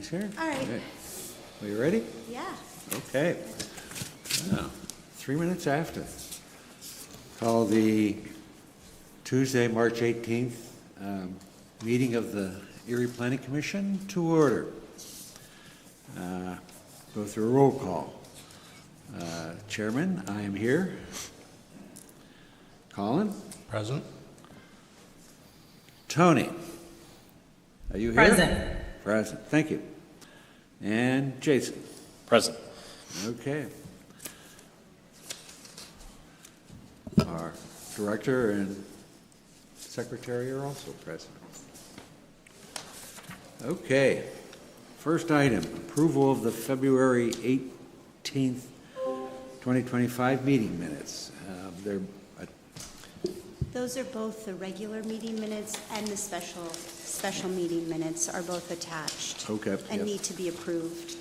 here. All right. Okay. Are you ready? Yeah. Okay. Now, 3 minutes after. Call the Tuesday, March 18th meeting of the Erie Planning Commission to order. Go through a roll call. Chairman, I am here. Colin? Present. Tony? Are you here? Present. Present, thank you. And Jason? Present. Okay. Our director and secretary are also present. Okay. First item, approval of the February 18th, 2025 meeting minutes. Those are both the regular meeting minutes and the special meeting minutes are both attached. Okay. And Yep. need to be approved.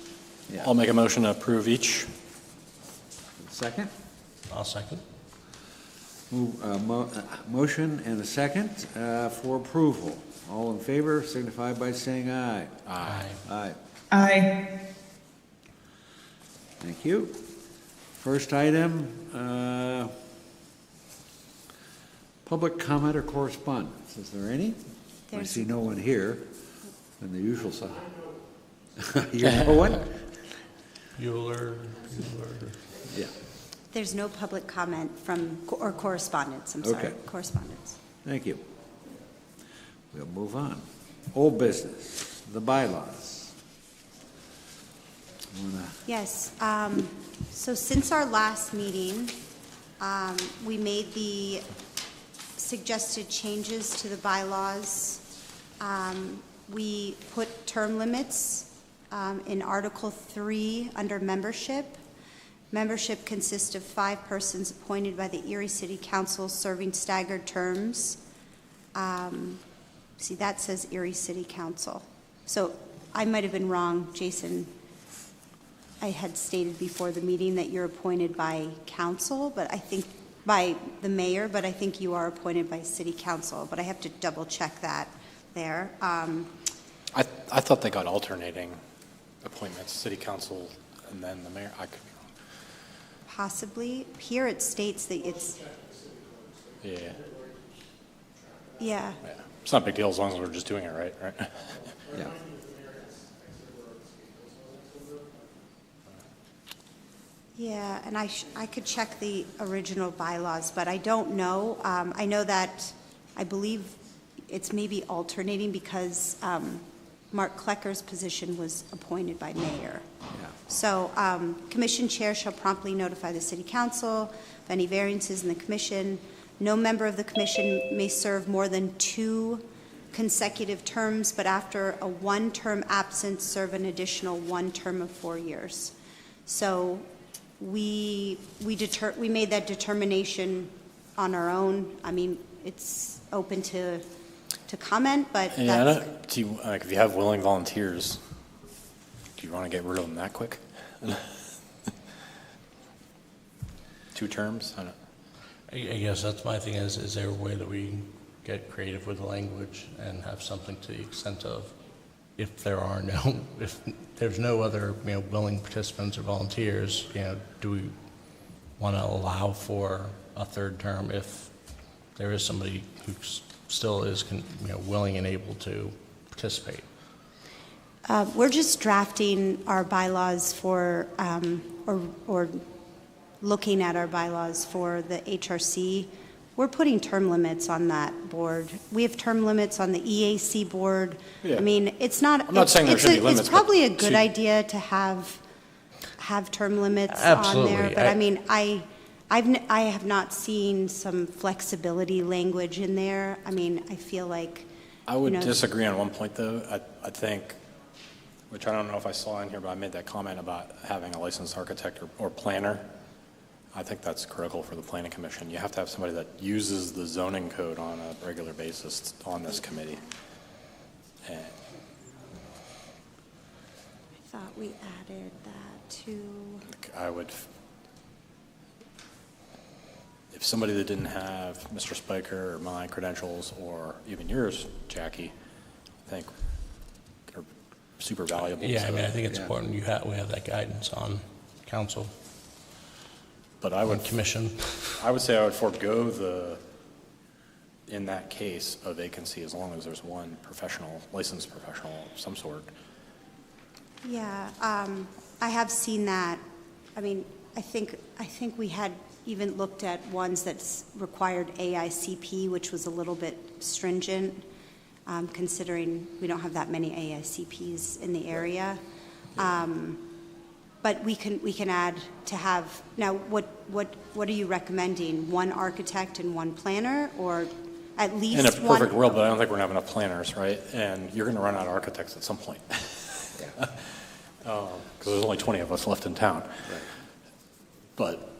Yeah. I'll make a motion to approve each. Second? I'll second. Motion and a second for approval. All in favor signify by saying aye. Aye. Aye. Aye. Thank you. First item, public comment or correspondence. Is there any? I There's- see no one here on the usual side. You know one? Bueller. Yeah. There's no public comment or correspondence, I'm sorry. Okay. Correspondence. Thank you. We'll move on. Old business, the bylaws. Yes, so since our last meeting, we made the suggested changes to the bylaws. We put term limits in Article 3 under membership. Membership consists of 5 persons appointed by the Erie City Council serving staggered terms. See, that says Erie City Council. So I might have been wrong, Jason. I had stated before the meeting that you're appointed by council, but I think by the mayor, but I think you are appointed by city council, but I have to double check that there. I thought they got alternating appointments, city council and then the mayor. I could be wrong. Possibly. Here it states that it's, Yeah. yeah. Yeah. It's not a big deal as long as we're just doing it right? Yeah. Yeah, and I could check the original bylaws, but I don't know. I know that, I believe it's maybe alternating because Mark Klecker's position was appointed by mayor. Yeah. So, commission chair shall promptly notify the city council of any variances in the commission. No member of the commission may serve more than 2 consecutive terms, but after a 1-term absence, serve an additional 1 term of 4 years. So, we made that determination on our own. I mean, it's open to comment, but Yeah, that's, if you have willing volunteers, do you want to get rid of them that quick? 2 terms? I don't. I guess that's my thing is there a way that we get creative with the language and have something to the extent of if there's no other, willing participants or volunteers, do we want to allow for a 3rd term if there is somebody who still is, willing and able to participate? we're just drafting our bylaws for, or looking at our bylaws for the HRC. We're putting term limits on that board. We have term limits on the EAC board. Yeah. I mean, it's not. I'm not saying there should be limits, It's probably a but good idea to have term limits on Absolutely. there. But I mean, I have not seen some flexibility language in there. I mean, I feel like. I would disagree on one point, though. I think, which I don't know if I saw in here, but I made that comment about having a licensed architect or planner. I think that's critical for the Planning Commission. You have to have somebody that uses the zoning code on a regular basis on this committee. And I thought we added that to. I would, if somebody that didn't have Mr. Spiker or my credentials or even yours, Jackie, I think, super valuable. Yeah, I mean, I think it's Yeah. important we have that guidance on council, But I on would, commission. I would say I would forego in that case, a vacancy as long as there's one professional, licensed professional of some sort. Yeah, I have seen that. I mean, I think we had even looked at ones that required AICP, which was a little bit stringent, considering we don't have that many AICPs in the area. But we can add to have, now, what are you recommending? One architect and one planner, or at least In a one? perfect world, but I don't think we're gonna have enough planners, right? And you're gonna run out of architects at some point. Because there's only 20 of us left in town. But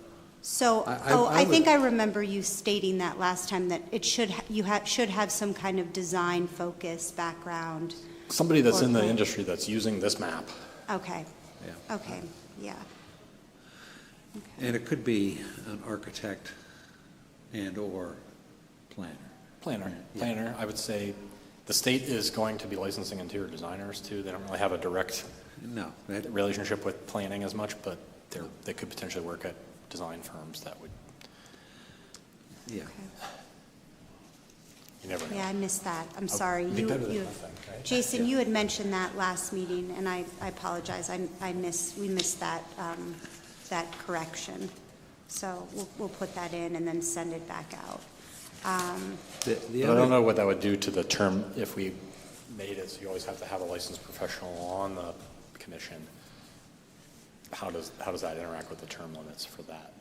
So, I I think would- I remember you stating that last time, that it should, should have some kind of design focus background. somebody that's Or in the plan. industry that's using this map, Okay, Yeah. okay, yeah. And it could be an architect and/or planner. planner, I would say the state is going to be licensing interior designers too. They don't really have a direct No, that, relationship with planning as much, but they could potentially work at design firms that would, yeah. you never know. Yeah, I missed that. I'm sorry. Be You, better than you, nothing, right? Jason, you had mentioned that last meeting, and I apologize. We missed that, that correction. So we'll put that in and then send it back out. The But I don't other, know what that would do to the term if we made it, so you always have to have a licensed professional on the commission. How does that interact with the term limits for that?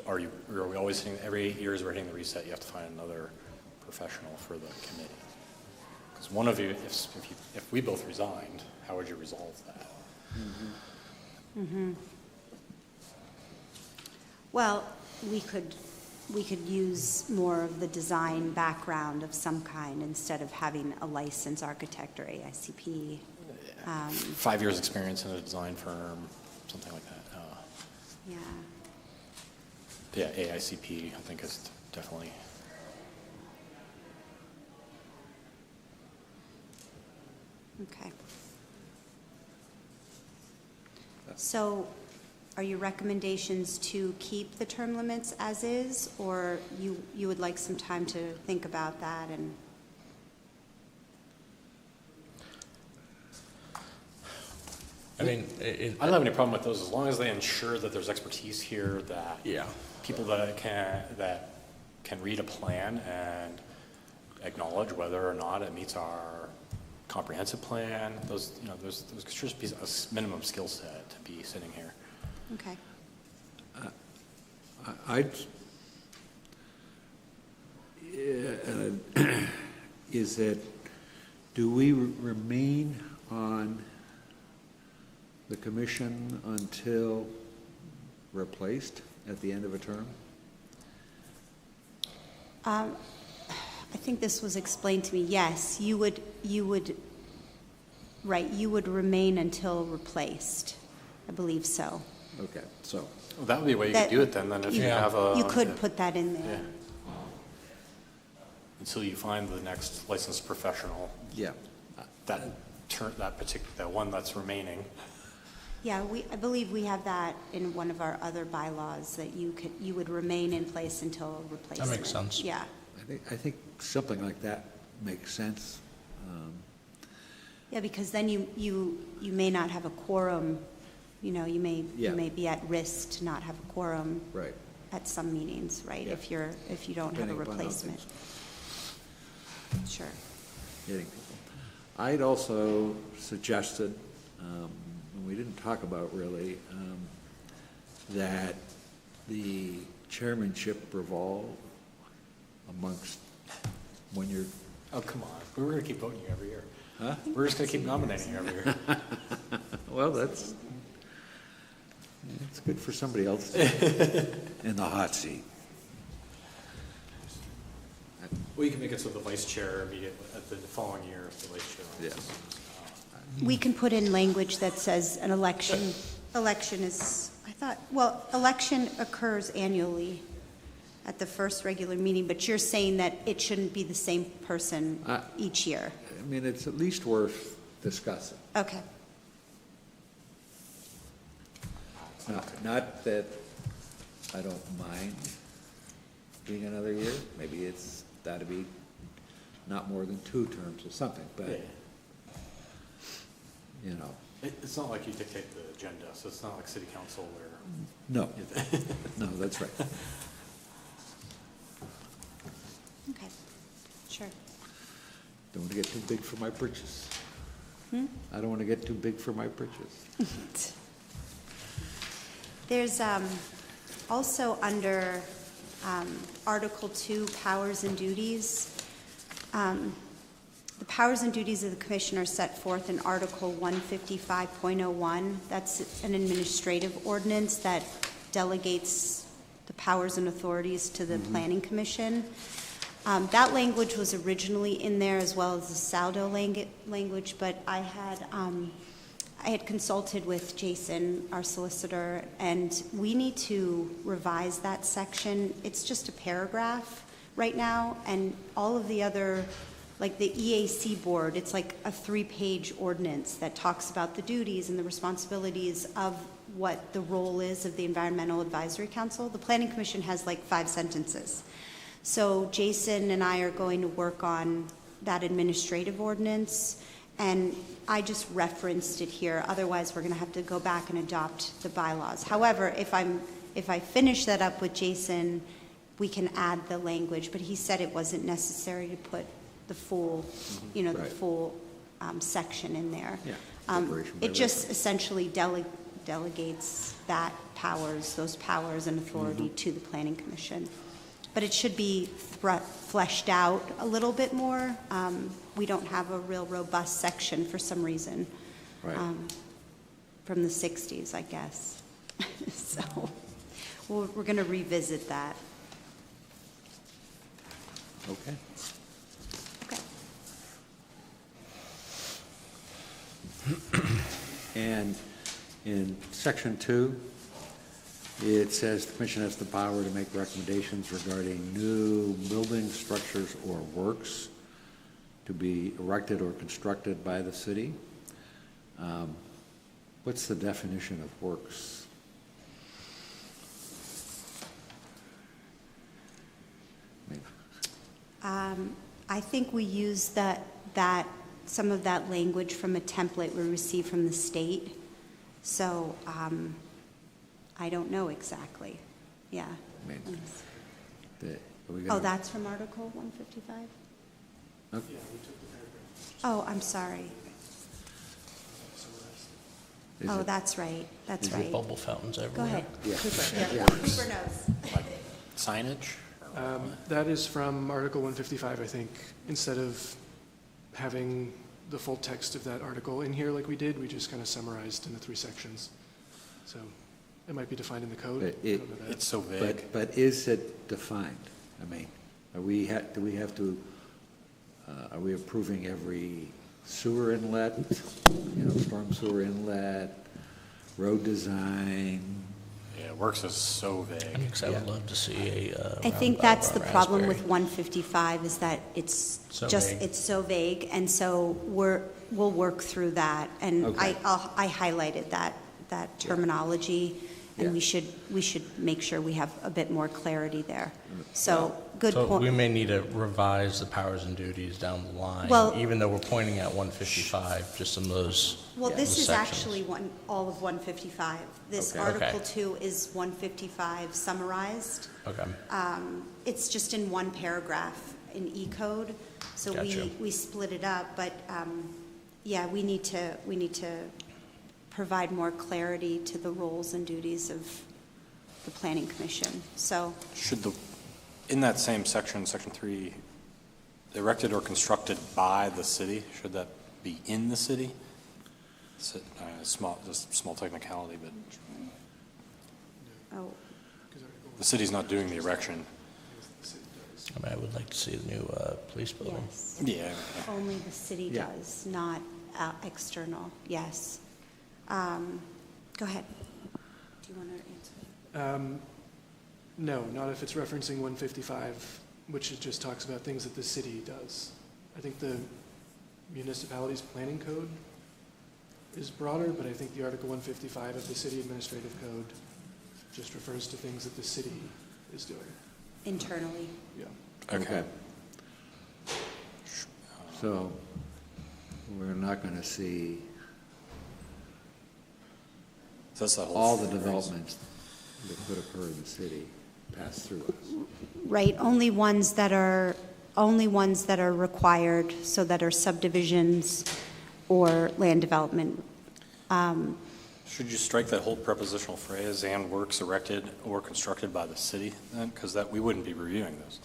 Or are we always hitting, every 8 years we're hitting the reset, you have to find another professional for the committee? Because one of you, if we both resigned, how would you resolve that? Well, we could use more of the design background of some kind instead of having a licensed architect or AICP. 5 years experience in a design firm, something like that. Yeah. Yeah, AICP, I think is definitely. Okay. So are your recommendations to keep the term limits as is, or you would like some time to think about that? And I mean, I don't have any problem with those as long as they ensure that there's expertise here, that yeah. people that can read a plan and acknowledge whether or not it meets our comprehensive plan. Those, there's should be a minimum skill set to be sitting here. okay. I'd, is it, do we remain on the commission until replaced at the end of a term? I think this was explained to me. Yes, you would, right, you would remain until replaced. I believe so. Okay, so, Well, that would be a way you That- could do it then if you Yeah. have a. You could put that in Yeah. there. Until you find the next licensed professional, yeah, that one that's remaining. Yeah, I believe we have that in one of our other bylaws, that you would remain in place until replacement. makes sense. Yeah, I think something like that makes sense. yeah, because then you may not have a quorum, you Yeah. may be at risk to not have a quorum Right. at some meetings, right? Yeah. If you don't have a Depending upon how replacement. Sure. Getting people. I'd also suggested, and we didn't talk about really, that the chairmanship revolve amongst, when you're, Oh, come on. We were going to keep voting you every year. huh? We're just going to keep nominating you every year. Well, it's good for somebody else in the hot seat. Well, you can make it so the vice chair immediately, at the following year, if the vice chair. Yes. We can put in language that says an election is, election occurs annually at the first regular meeting, but you're saying that it shouldn't be the same person Uh, each year. I mean, it's at least worth discuss it. Okay. Not that I don't mind being another year, maybe it's got to be not more than 2 terms or something, but, you know, It's not like you dictate the agenda, so it's not like city council where. no, no, that's right. Okay, sure. Don't want to get too big for my britches. I don't want to get too big for my britches. There's also under Article 2, Powers and Duties. The powers and duties of the commission are set forth in Article 155.01. That's an administrative ordinance that delegates the powers and authorities to the Planning Commission. That language was originally in there as well as the Saldo language, but I had consulted with Jason, our solicitor, and we need to revise that section. It's just a paragraph right now, and all of the other, like the EAC board, it's like a 3-page ordinance that talks about the duties and the responsibilities of what the role is of the Environmental Advisory Council. The Planning Commission has like 5 sentences. So Jason and I are going to work on that administrative ordinance, and I just referenced it here. Otherwise, we're going to have to go back and adopt the bylaws. However, if I finish that up with Jason, we can add the language, but he said it wasn't necessary to put the full, the Right. full section in there. Yeah, corporation by It just reference. essentially delegates those powers and authority to the Planning Commission. But it should be fleshed out a little bit more. We don't have a real robust section for some reason. Right. From the 60s, I guess. So we're going to revisit that. Okay. Okay. And in section 2, it says the commission has the power to make recommendations regarding new buildings, structures, or works to be erected or constructed by the city. What's the definition of works? I think we use some of that language from a template we received from the state. So I don't know exactly. Yeah. I mean, are we Oh, gonna- that's from Article 155? Okay. Oh, I'm sorry. Is Oh, it- that's right. That's is it right. Bubble fountains Go everywhere. ahead. Yeah. Cooper. Yeah. Cooper knows. Like signage? That is from Article 155, I think. Instead of having the full text of that article in here like we did, we just kind of summarized in the 3 sections. So it might be defined in the code. But I don't know that. It's so vague. But is it defined? I mean, do we have to, are we approving every sewer inlet, storm sewer inlet, road design? Yeah, works is so vague. Because I would love to see a. I think roundabout that's the around problem Raspberry. with 155 is that it's So just, vague. it's so vague. And so we'll work through that. And Okay. I highlighted that terminology. And Yeah. we should make sure we have a bit more clarity there. So, good So we point. may need to revise the powers and duties down the line, Well- even though we're pointing at 155, just some of those. Well, this those is sections. actually all of 155. This Okay. Article Okay. 2 is 155 summarized. Okay, It's just in one paragraph in E-code, so Gotcha. we split it up, but, yeah, we need to provide more clarity to the roles and duties of the Planning Commission, so, In that same section, section 3, erected or constructed by the city, should that be in the city? Just small technicality, but oh, the city's not doing the erection. I mean, I would like to see the new police building. yes. Yeah. Only the city Yeah. does, not external, yes. Go ahead. Do you want to answer? No, not if it's referencing 155, which it just talks about things that the city does. I think municipalities' planning code is broader, but I think the Article 155 of the City Administrative Code just refers to things that the city is doing. Internally. Yeah. Okay. So we're not going to see So that's the whole all the phrase. developments that could occur in the city pass through us. Right, only ones that are required, so that are subdivisions or land development. Should you strike that whole prepositional phrase, "and works erected or constructed by the city," then? Because that, we wouldn't be reviewing those.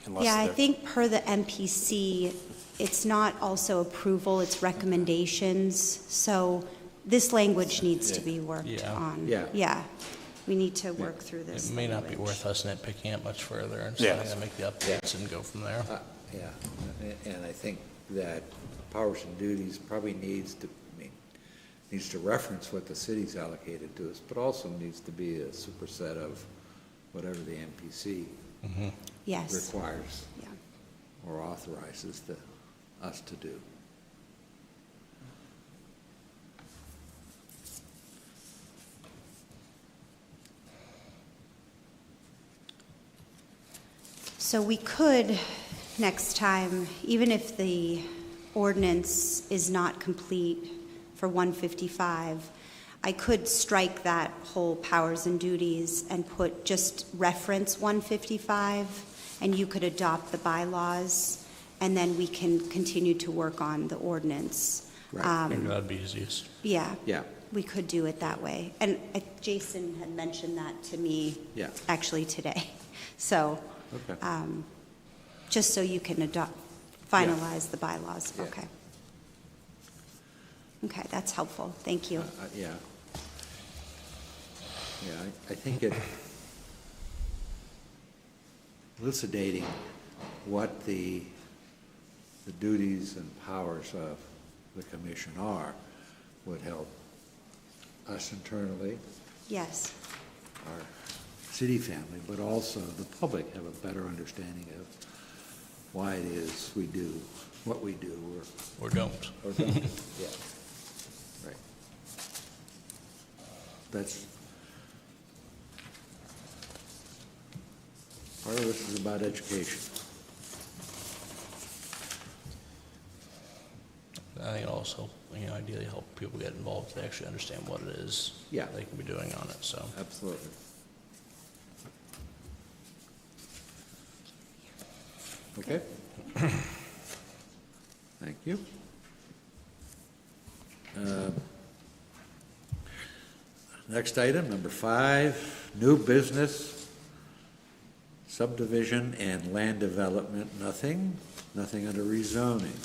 Unless Yeah, I they're- think per the MPC, it's not also approval, it's recommendations. So this language needs to be worked Yeah. on. Yeah. Yeah, we need to work through It this may not be language. worth us nitpicking it much further and Yeah. starting to make the updates and go from there. Yeah, and I think that powers and duties probably needs to reference what the city's allocated to us, but also needs to be a superset of whatever the MPC Yes, requires yeah. or authorizes us to do. So we could, next time, even if the ordinance is not complete for 155, I could strike that whole powers and duties and just reference 155, and you could adopt the bylaws, and then we can continue to work on the ordinance. Right. Maybe that'd be easiest. Yeah. Yeah. We could do it that way. And Jason had mentioned that to me Yeah. actually today. So, Okay. just so you can finalize the bylaws. Yeah. Okay. Okay, that's helpful. Thank you. Yeah. Yeah, I think it elucidating what the duties and powers of the commission are would help us internally, Yes. our city family, but also the public have a better understanding of why it is we do what we do Or don't. or don't. Yeah, right. That's, part of this is about education. I think it also, ideally help people get involved if they actually understand what it is Yeah. they can be doing on it, so. Absolutely. Okay. Thank you. Next item, number 5, new business, subdivision and land development, nothing under rezoning.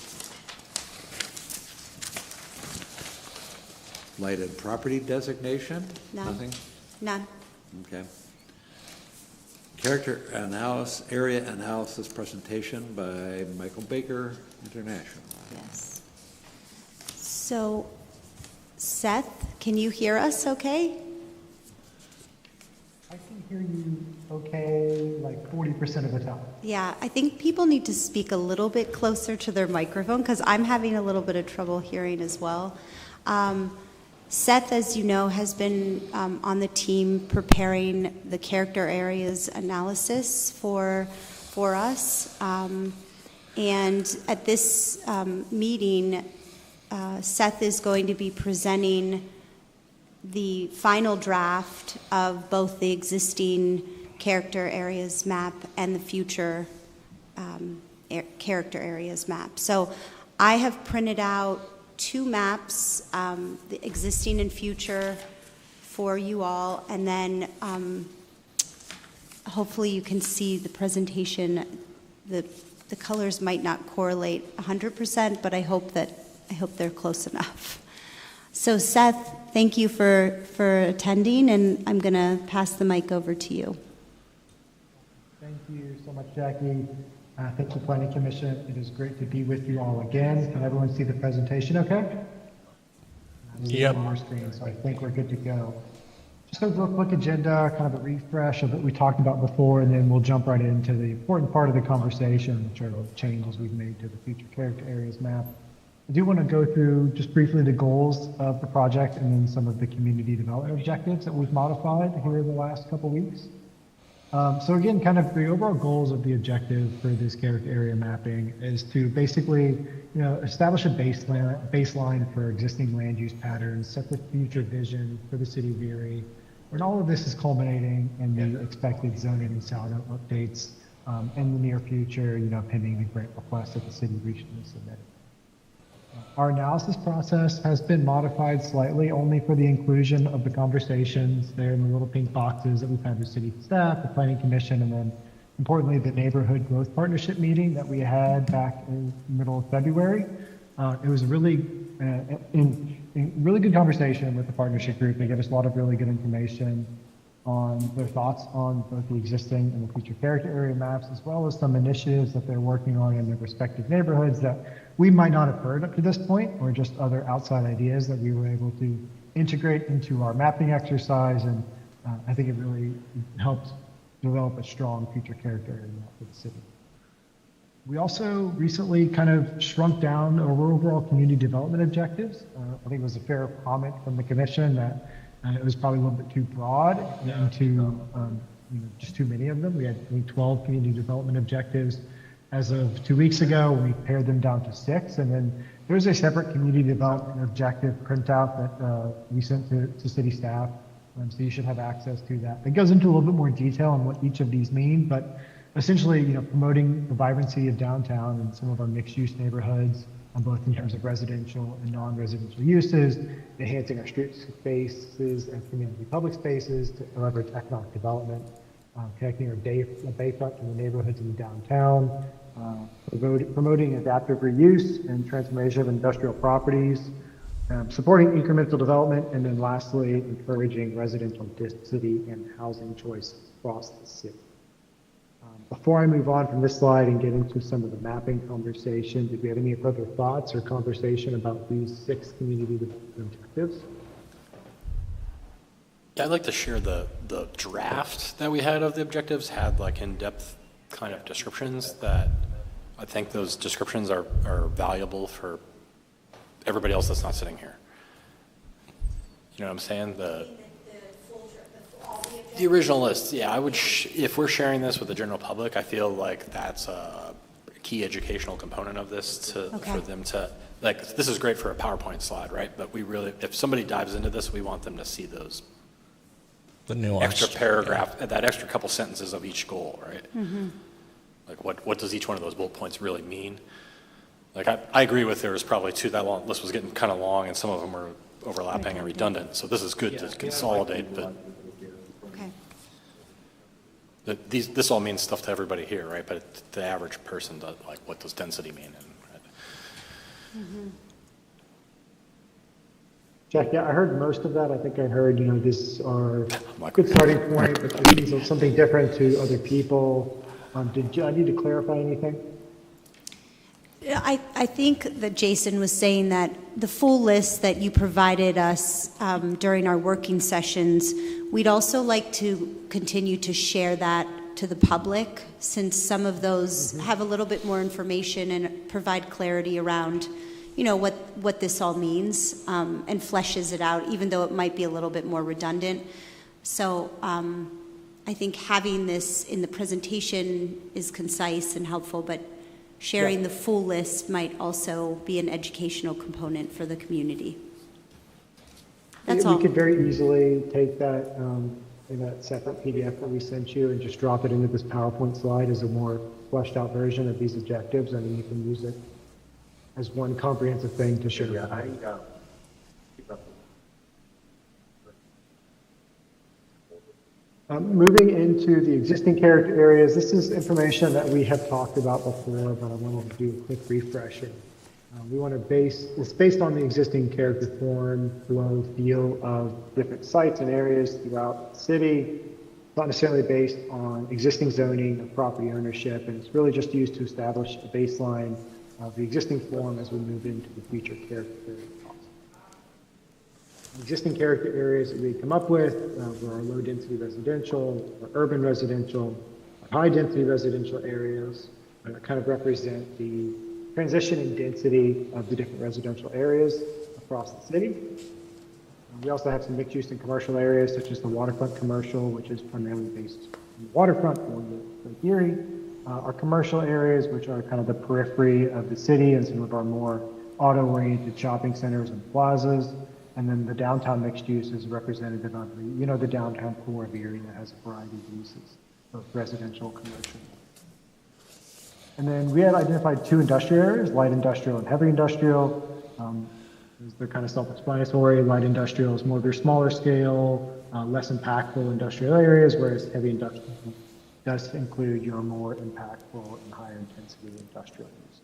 Lighted property designation? None. Nothing? None. Okay. Character analysis, area analysis presentation by Michael Baker International. Yes. So, Seth, can you hear us okay? I can hear you okay, like 40% of the time. Yeah, I think people need to speak a little bit closer to their microphone because I'm having a little bit of trouble hearing as well. Seth, as you know, has been on the team preparing the character areas analysis for us. And at this meeting, Seth is going to be presenting the final draft of both the existing character areas map and the future character areas map. So I have printed out 2 maps, the existing and future, for you all, and then hopefully you can see the presentation. The colors might not correlate 100%, but I hope they're close enough. So Seth, thank you for attending, and I'm going to pass the mic over to you. Thank you so much, Jackie. Thank you, Planning Commission. It is great to be with you all again. Can everyone see the presentation okay? I'm seeing it Yep. on our screen, so I think we're good to go. Just a real quick agenda, kind of a refresh of what we talked about before, and then we'll jump right into the important part of the conversation, which are the changes we've made to the future character areas map. I do want to go through just briefly the goals of the project and then some of the community development objectives that we've modified here in the last couple weeks. So again, kind of the overall goals of the objective for this character area mapping is to basically, establish a baseline for existing land use patterns, set the future vision for the city of Erie, and all of this is culminating in the expected zoning and SALDO updates in the near future, pending the grant request that the city recently submitted. Our analysis process has been modified slightly only for the inclusion of the conversations there in the little pink boxes that we've had with city staff, the planning commission, and then importantly, the neighborhood growth partnership meeting that we had back in the middle of February. It was a really, really good conversation with the partnership group. They gave us a lot of really good information on their thoughts on both the existing and the future character area maps, as well as some initiatives that they're working on in their respective neighborhoods that we might not have heard up to this point, or just other outside ideas that we were able to integrate into our mapping exercise. And I think it really helped develop a strong future character area map for the city. We also recently kind of shrunk down our overall community development objectives. I think it was a fair comment from the commission that it was probably a little bit too broad and too, just too many of them. We had 12 community development objectives. As of 2 weeks ago, we pared them down to 6, and then there's a separate community development objective printout that we sent to city staff, so you should have access to that. It goes into a little bit more detail on what each of these mean, but essentially, promoting the vibrancy of downtown and some of our mixed-use neighborhoods, both in terms of residential and non-residential uses, enhancing our street spaces and community public spaces to leverage economic development, connecting our bayfront to the neighborhoods in downtown, promoting adaptive reuse and transformation of industrial properties, supporting incremental development, and then lastly, encouraging residential density and housing choice across the city. Before I move on from this slide and get into some of the mapping conversation, did we have any further thoughts or conversation about these 6 community development objectives? Yeah, I'd like to share the draft that we had of the objectives had like in-depth kind of descriptions that I think those descriptions are valuable for everybody else that's not sitting here. You know what I'm saying? The original list, yeah, I would, if we're sharing this with the general public, I feel like that's a key educational component of this for them to, like, this is great for a PowerPoint slide, right? But we really, if somebody dives into this, we want them to see those The nuanced extra paragraph, that extra couple sentences of each goal, right? Mm-hmm. Like what does each one of those bullet points really mean? Like I agree with there was probably 2 that long, list was getting kind of long and some of them were overlapping and redundant. So this is good to consolidate, but this all means stuff to everybody here, right? But the average person does, like, what does density mean? Jack, yeah, I heard most of that. I think I heard, this are a good starting point, but this means something different to other people. Did I need to clarify anything? I think that Jason was saying that the full list that you provided us during our working sessions, we'd also like to continue to share that to the public, since some of those have a little bit more information and provide clarity around, what this all means, and fleshes it out, even though it might be a little bit more redundant. So I think having this in the presentation is concise and helpful, but sharing the full list might also be an educational component for the community. That's all. We could very easily take that in that separate PDF that we sent you and just drop it into this PowerPoint slide as a more fleshed out version of these objectives. I mean, you can use it as one comprehensive thing to share. Moving into the existing character areas, this is information that we have talked about before, but I wanted to do a quick refresher. We want to it's based on the existing character form, flow, feel of different sites and areas throughout the city. It's not necessarily based on existing zoning or property ownership, and it's really just used to establish a baseline of the existing form as we move into the future character area. Existing character areas that we come up with were our low-density residential, our urban residential, our high-density residential areas that kind of represent the transition in density of the different residential areas across the city. We also have some mixed use and commercial areas such as the waterfront commercial, which is primarily based on the waterfront along Lake Erie. Our commercial areas, which are kind of the periphery of the city and some of our more auto-oriented shopping centers and plazas. And then the downtown mixed use is representative of the downtown core of Erie that has a variety of uses, both residential and commercial. And then we had identified two industrial areas, light industrial and heavy industrial. They're kind of self-explanatory. Light industrial is more of your smaller scale, less impactful industrial areas, whereas heavy industrial does include your more impactful and higher intensity industrial use.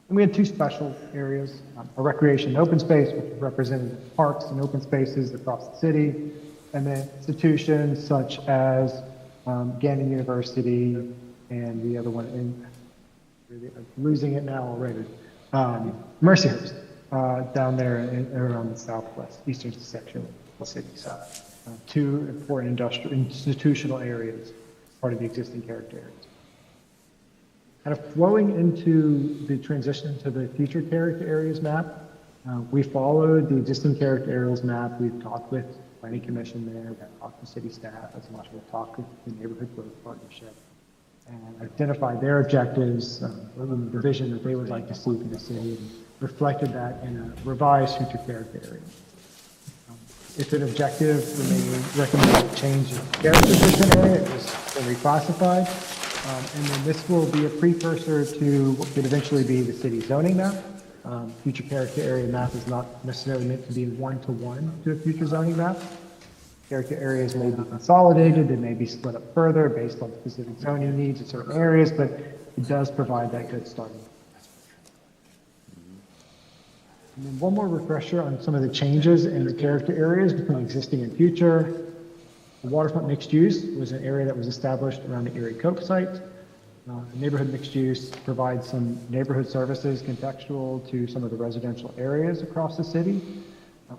And we had two special areas, a recreation and open space, which represented parks and open spaces across the city, and then institutions such as Gannon University and the other one, I'm losing it now already, Mercyhurst, down there around the southwest, eastern section of the city. So two important institutional areas, part of the existing character areas. Kind of flowing into the transition to the future character areas map, we followed the existing character areas map. We've talked with the Planning Commission there, we've talked with city staff, as much as we've talked with the Neighborhood Growth Partnership, and identified their objectives, the vision that they would like to see for the city, and reflected that in a revised future character area. If an objective, we may recommend a change of character vision area, it was reclassified. And then this will be a precursor to what could eventually be the city zoning map. Future character area map is not necessarily meant to be one-to-one to a future zoning map. Character areas may be consolidated, they may be split up further based on specific zoning needs in certain areas, but it does provide that good starting. And then one more refresher on some of the changes in the character areas between existing and future. The waterfront mixed use was an area that was established around the Erie Coke site. Neighborhood mixed use provides some neighborhood services contextual to some of the residential areas across the city.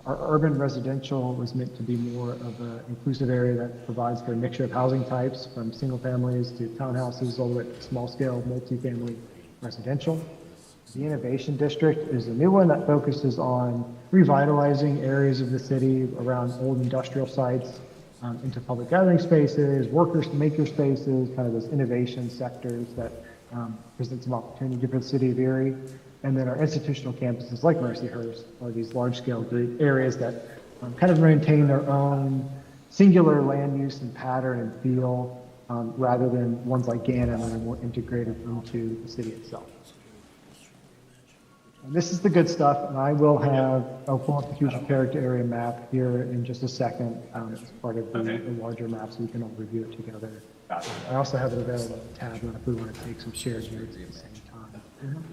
Our urban residential was meant to be more of an inclusive area that provides for a mixture of housing types from single families to townhouses all the way to small scale multifamily residential. The Innovation District is a new one that focuses on revitalizing areas of the city around old industrial sites into public gathering spaces, workers and maker spaces, kind of those innovation sectors that present some opportunity for the city of Erie. And then our institutional campuses like Mercyhurst are these large-scale areas that kind of maintain their own singular land use and pattern and feel rather than ones like Gannon that are more integrated into the city itself. And this is the good stuff, and I'll pull up the future character area map here in just a second as part of the larger map so we can all review it together. I also have it available in the tab if we want to take some shared notes at the same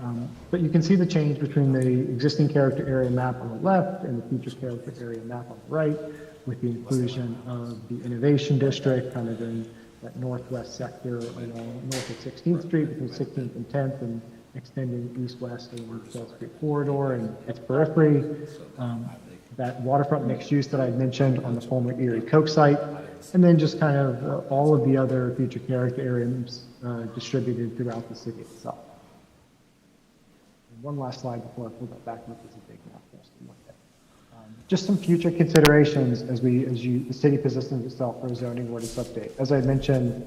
time. But you can see the change between the existing character area map on the left and the future character area map on the right, with the inclusion of the Innovation District kind of in that northwest sector north of 16th Street between 16th and 10th, and extending east-west along the 12th Street corridor and its periphery. That waterfront mixed use that I mentioned on the former Erie Coke site, and then just kind of all of the other future character areas distributed throughout the city itself. And one last slide before I pull that back up is a big map. Just some future considerations as the city positions itself for a zoning ordinance update. As I mentioned,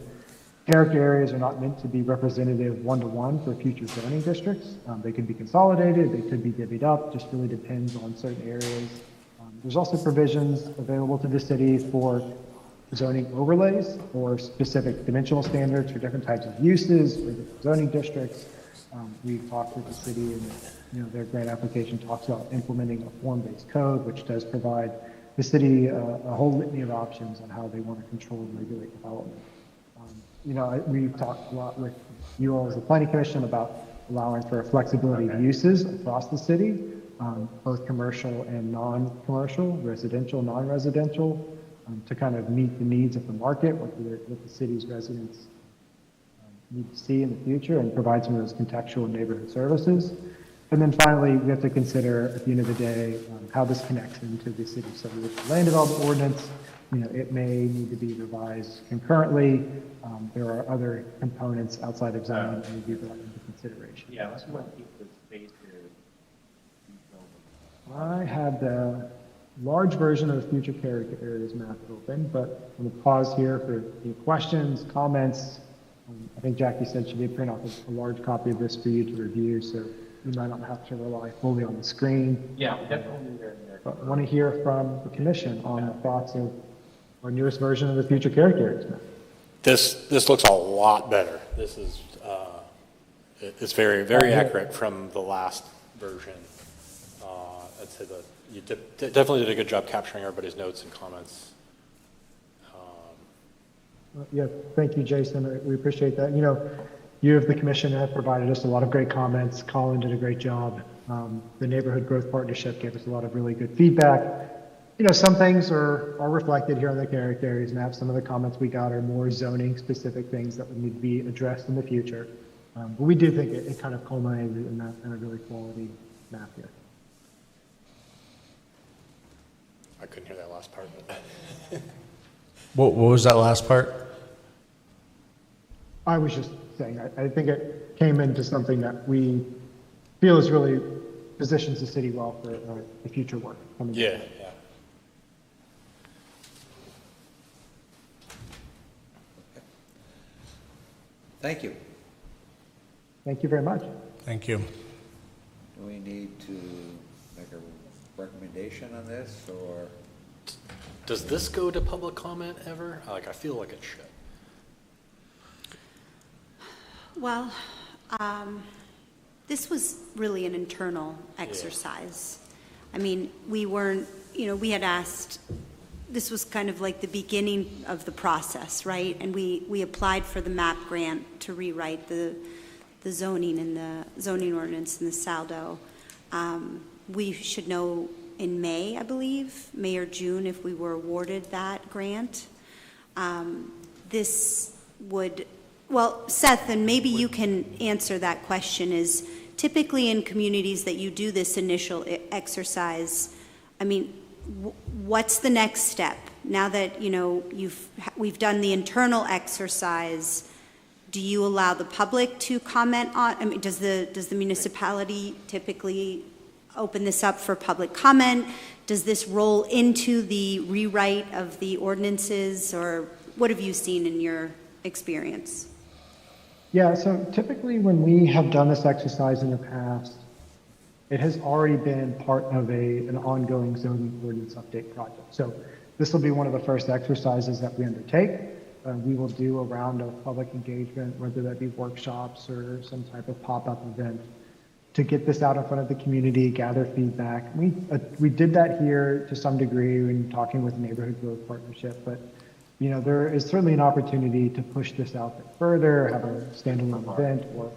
character areas are not meant to be representative one-to-one for future zoning districts. They could be consolidated, they could be divvied up, just really depends on certain areas. There's also provisions available to the city for zoning overlays or specific dimensional standards for different types of uses for different zoning districts. We've talked with the city and their grant application talks about implementing a form-based code, which does provide the city a whole litany of options on how they want to control and regulate development. We've talked a lot with you all as the Planning Commission about allowing for flexibility of uses across the city, both commercial and non-commercial, residential, non-residential, to kind of meet the needs of the market, what the city's residents need to see in the future, and provide some of those contextual neighborhood services. And then finally, we have to consider at the end of the day, how this connects into the city subdivision land development ordinance. You know, it may need to be revised concurrently. There are other components outside of zoning that need to be brought into consideration. Yeah, let's want to keep the space here. I have the large version of the future character areas map open, but I'm going to pause here for any questions, comments. I think Jackie said she did print off a large copy of this for you to review, so you might not have to rely fully on the screen. Yeah, definitely there. But I want to hear from the commission on the thoughts of our newest version of the future character areas map. This looks a lot better. This is, it's very, very accurate from the last version. I'd say that you definitely did a good job capturing everybody's notes and comments. Yeah, thank you, Jason. We appreciate that. You know, you of the commission have provided us a lot of great comments. Colin did a great job. The Neighborhood Growth Partnership gave us a lot of really good feedback. You know, some things are reflected here on the character areas map. Some of the comments we got are more zoning specific things that would need to be addressed in the future. But we do think it kind of culminated in that kind of really quality map here. I couldn't hear that last part. What was that last part? I was just saying, I think it came into something that we feel is really positions the city well for the future work. Yeah. Thank you. Thank you very much. Thank you. Do we need to make a recommendation on this, or? Does this go to public comment ever? Like, I feel like it should. Well, this was really an internal exercise. I mean, we weren't, we had asked, this was kind of like the beginning of the process, right? And we applied for the MAP grant to rewrite the zoning and the zoning ordinance in the Saldo. We should know in May, I believe, May or June, if we were awarded that grant. This would, well, Seth, and maybe you can answer that question, is typically in communities that you do this initial exercise, I mean, what's the next step? Now that, we've done the internal exercise, do you allow the public to comment on, I mean, does the municipality typically open this up for public comment? Does this roll into the rewrite of the ordinances, or what have you seen in your experience? Yeah, so typically when we have done this exercise in the past, it has already been part of an ongoing zoning ordinance update project. So this will be one of the first exercises that we undertake. We will do a round of public engagement, whether that be workshops or some type of pop-up event, to get this out in front of the community, gather feedback. We did that here to some degree in talking with the Neighborhood Growth Partnership, but there is certainly an opportunity to push this out there further, have a standalone event, or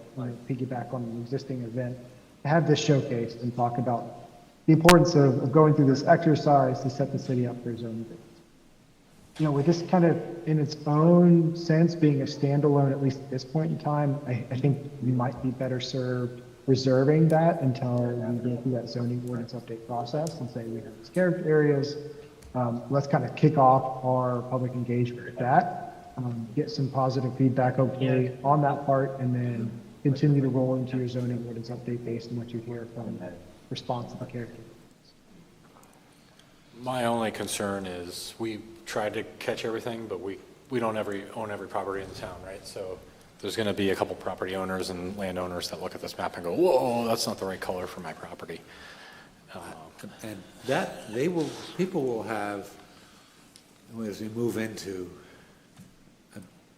piggyback on an existing event, to have this showcased and talk about the importance of going through this exercise to set the city up for zoning events. With this kind of in its own sense being a standalone, at least at this point in time, I think we might be better served reserving that until we go through that zoning ordinance update process and say we have these character areas. Let's kind of kick off our public engagement with that, get some positive feedback hopefully on that part, and then continue to roll into your zoning ordinance update based on what you hear from the response of the character. My only concern is we tried to catch everything, but we don't own every property in the town, right? So there's going to be a couple property owners and landowners that look at this map and go, whoa, that's not the right color for my property. And that, people will have, as we move into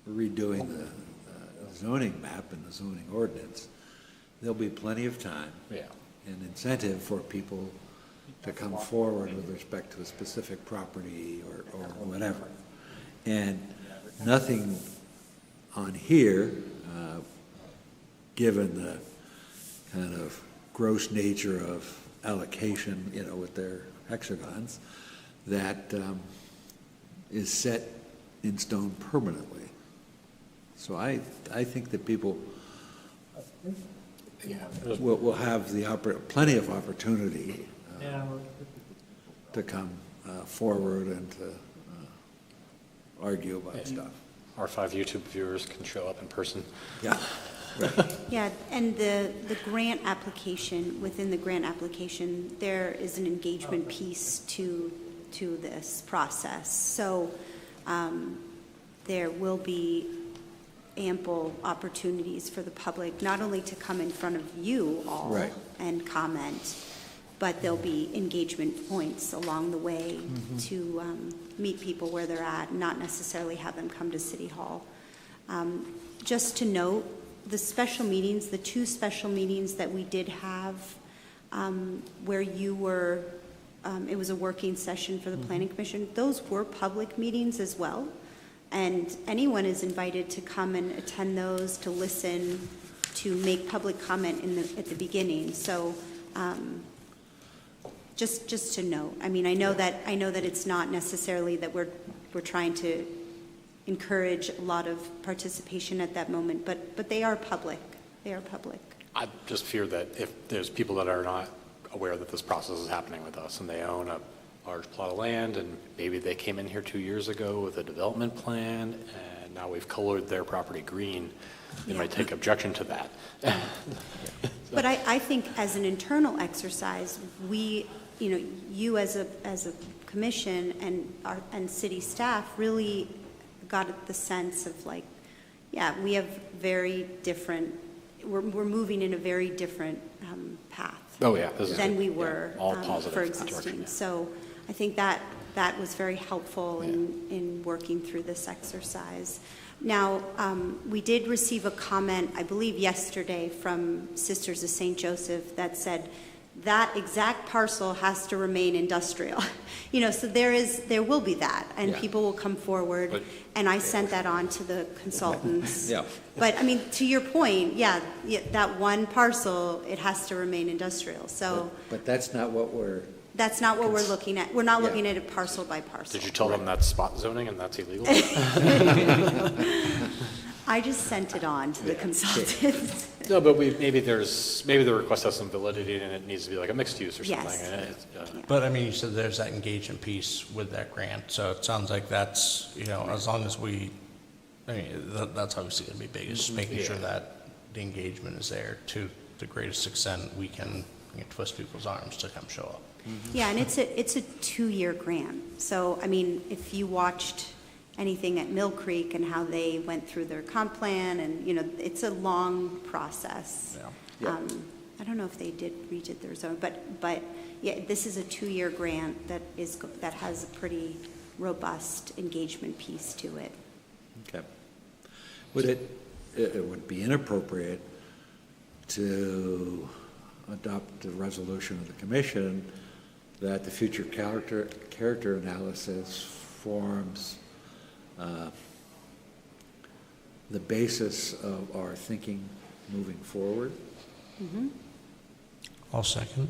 redoing the zoning map and the zoning ordinance, there'll be plenty of time and incentive for people to come forward with respect to a specific property or whatever. And nothing on here, given the kind of gross nature of allocation, with their hexagons, that is set in stone permanently. So I think that people we'll have plenty of opportunity to come forward and to argue about stuff. Our 5 YouTube viewers can show up in person. Yeah. Yeah, and the grant application, within the grant application, there is an engagement piece to this process. So there will be ample opportunities for the public, not only to come in front of you all Right. and comment, but there'll be engagement points along the way to meet people where they're at, not necessarily have them come to City Hall. Just to note, the special meetings, the 2 special meetings that we did have where you were, it was a working session for the Planning Commission, those were public meetings as well. And anyone is invited to come and attend those, to listen, to make public comment at the beginning. So just to note, I mean, I know that it's not necessarily that we're trying to encourage a lot of participation at that moment, but they are public. They are public. I just fear that if there's people that are not aware that this process is happening with us and they own a large plot of land and maybe they came in here 2 years ago with a development plan and now we've colored their property green, they might take objection to that. But I think as an internal exercise, we, you as a commission and city staff really got the sense of like, yeah, we have very different, we're moving in a very different path. Oh, yeah. This is than good. we were Yeah, all positive for direction, existing. yeah. So I think that was very helpful in working through this exercise. Now, we did receive a comment, I believe yesterday, from Sisters of St. Joseph that said that exact parcel has to remain industrial. So there will be that, and Yeah. people will come forward, But- and I sent that on to the consultants. Yeah. But, I mean, to your point, yeah, that one parcel, it has to remain industrial, so But that's not what we're, that's not what we're looking at. We're not Yeah. looking at it parcel by parcel. Did you tell them that's spot zoning and that's illegal? I just sent it on to the consultants. No, but maybe the request has some validity and it needs to be like a mixed use or something. Yes. And it's, Yeah. But I mean, you said there's that engagement piece with that grant, so it sounds like that's, as long as that's obviously gonna be big, is making sure that the engagement is there to the greatest extent we can twist people's arms to come show up. Yeah, and it's a 2-year grant. So, I mean, if you watched anything at Mill Creek and how they went through their comp plan, and, it's a long process. Yeah. I don't know if they redid their zone, but yeah, this is a 2-year grant that has a pretty robust engagement piece to it. okay. It would be inappropriate to adopt the resolution of the commission that the future character analysis forms the basis of our thinking moving forward. I'll second.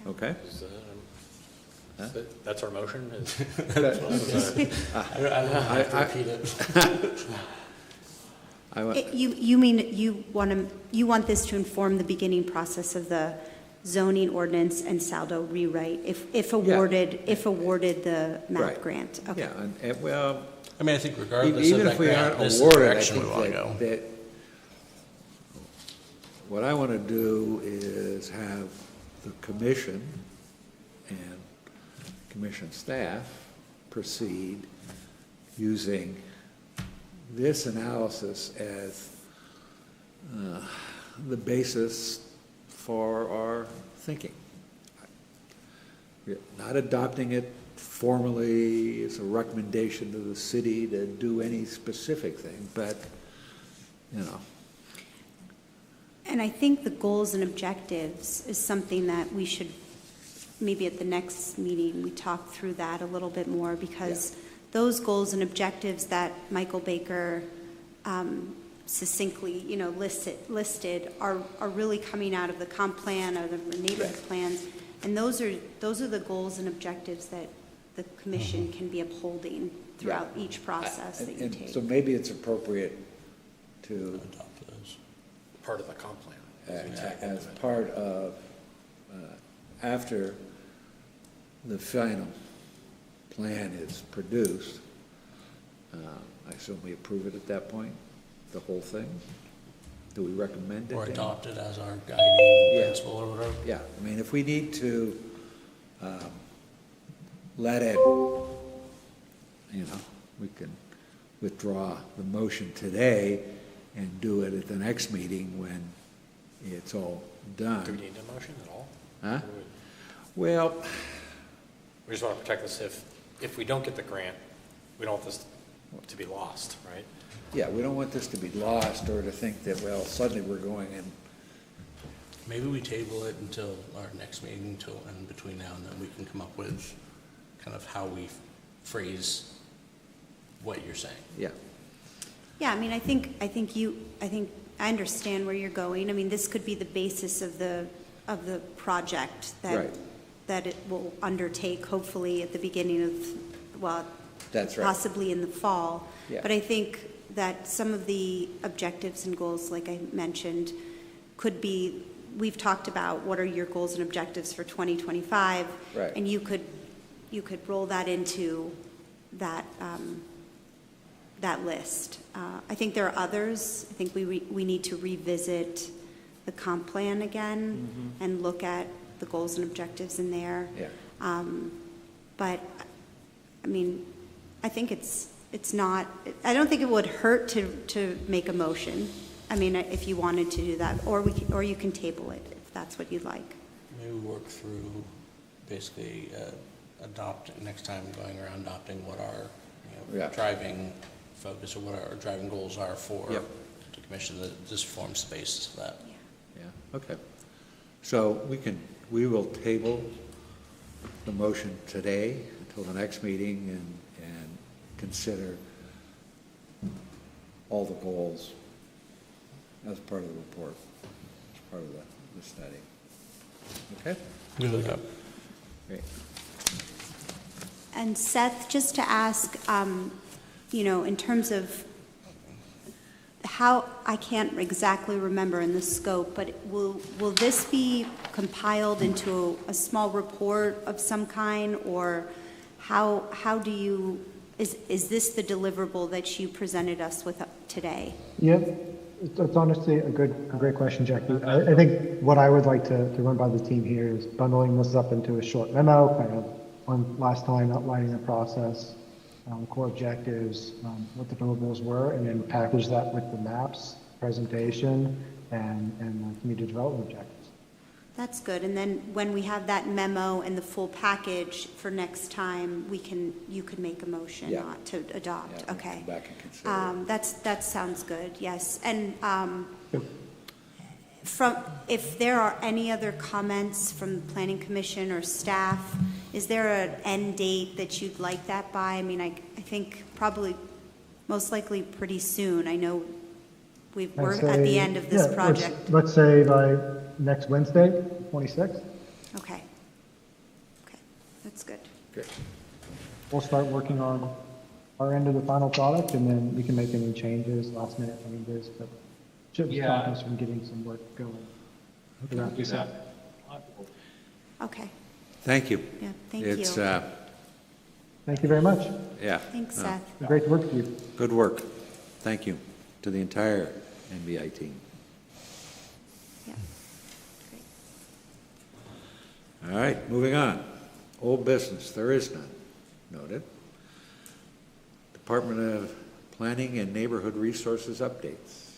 Okay? That's our motion? I don't have to I- repeat it. You mean you want this to inform the beginning process of the zoning ordinance and saldo rewrite if awarded the MAP Right. grant? Okay. Yeah, and well, I mean, I think regardless of even that if we grant, aren't this is the awarded, I direction we think want to go. that what I want to do is have the commission and commission staff proceed using this analysis as the basis for our thinking. We're not adopting it formally as a recommendation to the city to do any specific thing, but, And I think the goals and objectives is something that we should, maybe at the next meeting, we talk through that a little bit more, because those goals and objectives that Michael Baker succinctly, listed are really coming out of the comp plan or the neighborhood plans. And those are the goals and objectives that the commission can be upholding throughout each process that you and take. so maybe it's appropriate to, Adopt those. Part of the comp plan. as part of, after the final plan is produced, I assume we approve it at that point, the whole thing? Do we recommend it? Or then? adopt it as our guiding Yeah. principle or whatever. Yeah, I mean, if we need to let it, we can withdraw the motion today and do it at the next meeting when it's all Do done. we need a motion at all? Huh? Or do Well, We just want to protect this if we don't get the grant, we don't want this to be lost, right? yeah, we don't want this to be lost or to think that, well, suddenly we're going in. Maybe we table it until our next meeting, and between now and then, we can come up with kind of how we phrase what you're saying. Yeah, Yeah, I mean, I think I understand where you're going. I mean, this could be the basis of the project Right. that it will undertake, hopefully at the beginning of, well, that's right. possibly in the fall. Yeah. But I think that some of the objectives and goals, like I mentioned, could be, we've talked about what are your goals and objectives for 2025. Right. And you could roll that into that, that list. I think there are others. I think we need to revisit the comp plan again and look at the goals and objectives in there. Yeah. But, I mean, I think it's not, I don't think it would hurt to make a motion. I mean, if you wanted to do that, or you can table it if that's what you'd like. Maybe we work through, basically, next time going around adopting what our, Yeah. driving focus or what our driving goals are for Yep. the commission, that this forms the basis of that. Yeah, okay. So we will table the motion today until the next meeting and consider all the goals as part of the report, as part of the study. Okay? Good with that. Great. And Seth, just to ask, in terms of how, I can't exactly remember in the scope, but will this be compiled into a small report of some kind, or how do you, is this the deliverable that you presented us with today? Yep, it's honestly a great question, Jackie. I think what I would like to run by the team here is bundling this up into a short memo, kind of on last time outlining the process, core objectives, what the deliverables were, and then package that with the maps, presentation, and the community development objectives. That's good. And then when we have that memo and the full package for next time, you can make a motion Yeah. to adopt. Yeah, we'll Okay. come back and consider it. That sounds good, yes. And if there are any other comments from the Planning Commission or staff, is there an end date that you'd like that by? I mean, I think probably, most likely pretty soon. I know we're at the end of this project. Let's say by next Wednesday, 26th. Okay. Okay, that's good. Great. We'll start working on our end of the final product, and then we can make any changes, last minute changes, but should stop us from getting some work going. Okay, Thank you. yeah, thank It's, you. Thank you very much. yeah. Thanks, no, Seth. Great to work with you. Good work. Thank you to the entire NBI team. Yeah. Great. All right, moving on. Old business, there is none. Noted. Department of Planning and Neighborhood Resources updates.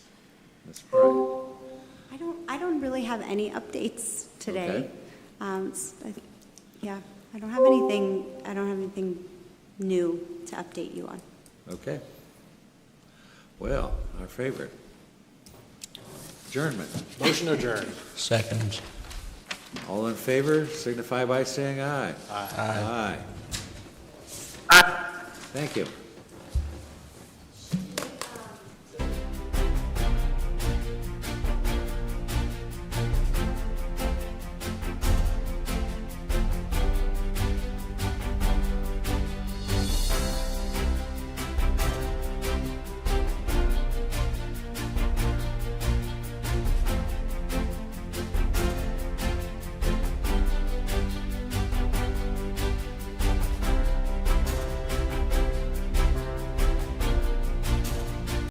Ms. Bryant. I don't really have any updates today. Okay. Yeah, I don't have anything new to update you on. Okay. Well, our favorite. Adjournment. Motion to adjourn. Second. All in favor, signify by saying aye. Aye. Aye. Thank you.